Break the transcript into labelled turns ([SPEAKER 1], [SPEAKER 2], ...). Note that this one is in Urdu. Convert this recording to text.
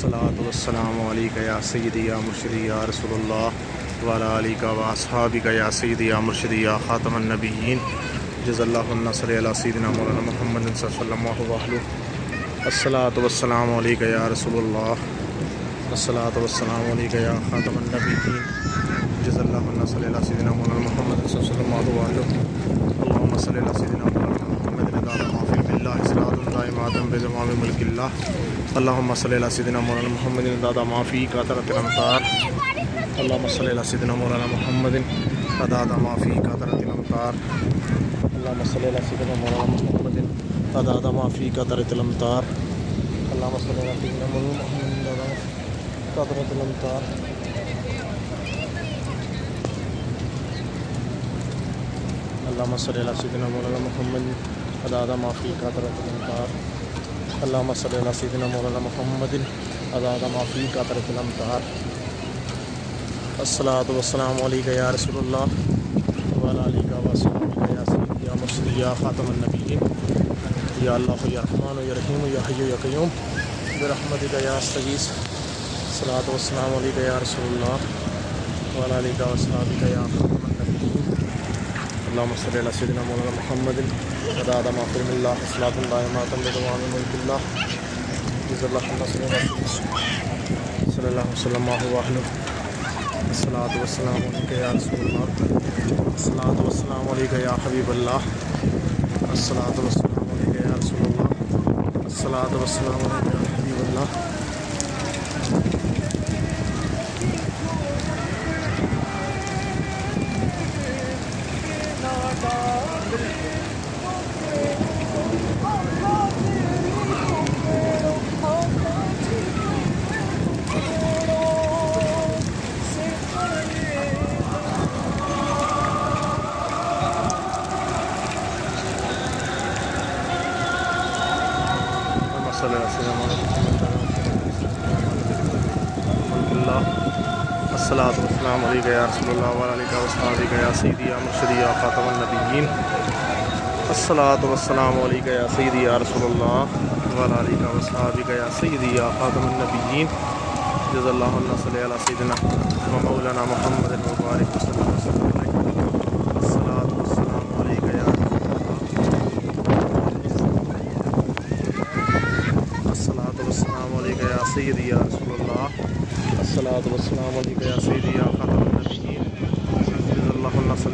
[SPEAKER 1] الصلاۃ والسلام علیک یا سیدی یا مرشدی یا رسول اللہ وعلی آلک و اصحابک یا سیدی یا مرشدی یا خاتم النبیین جزا اللہ النصر علی سیدنا مولانا محمد صلی اللہ علیہ وسلم الصلاۃ والسلام علیک یا رسول اللہ الصلاۃ والسلام علیک یا خاتم النبیین جزا اللہ النصر علی سیدنا مولانا محمد صلی اللہ علیہ وسلم اللہم صلی علی سیدنا مولانا محمد عدد ما فی باللہ صراط دائمات بزمام ملک اللہ اللہم صلی علی سیدنا مولانا محمد عدد ما فی قطرۃ الامطار اللہم صلی علی سیدنا مولانا محمد عدد ما فی قطرۃ الامطار اللہم صلی علی سیدنا مولانا محمد عدد ما فی قطرۃ الامطار اللہم صلی علی سیدنا مولانا محمد عدد قطرۃ الامطار اللہم صلی علی سیدنا مولانا محمد عدد ما فی قطرۃ الامطار اللہم صلی علی سیدنا مولانا محمد عدد ما فی قطرۃ الامطار الصلاۃ والسلام علیک یا رسول اللہ وعلی آلک و اصحابک یا سیدی یا مرشدی یا خاتم النبیین یا اللہ یا رحمان یا رحیم یا حی یا قیوم برحمتک یا استغیث الصلاۃ والسلام علیک یا رسول اللہ وعلی آلک و اصحابک یا خاتم النبیین اللہم صلی علی سیدنا مولانا محمد عدد ما فی اللہ صلاۃ دائمات بدوام ملک اللہ جزا اللہ صلی اللہ وسلم علیہ الصلاۃ والسلام علیک یا رسول اللہ الصلاۃ والسلام علیک یا حبیب اللہ الصلاۃ والسلام علیک یا رسول اللہ الصلاۃ والسلام علیک یا حبیب اللہ صلی اللہ الصلاۃ والسلام علیک یا رسول اللہ وعلی آلک و اصحابک یا سیدی یا مرشدی یا خاتم النبیین الصلاۃ والسلام علیک یا سیدی یا رسول اللہ وعلی آلک و اصحابک یا سیدی یا خاتم النبیین جزا اللہ صلی علی سیدنا و مولانا محمد مبارک وسلم الصلاۃ والسلام علیک یا الصلاۃ والسلام علیک یا سیدی یا رسول اللہ الصلاۃ والسلام علیک یا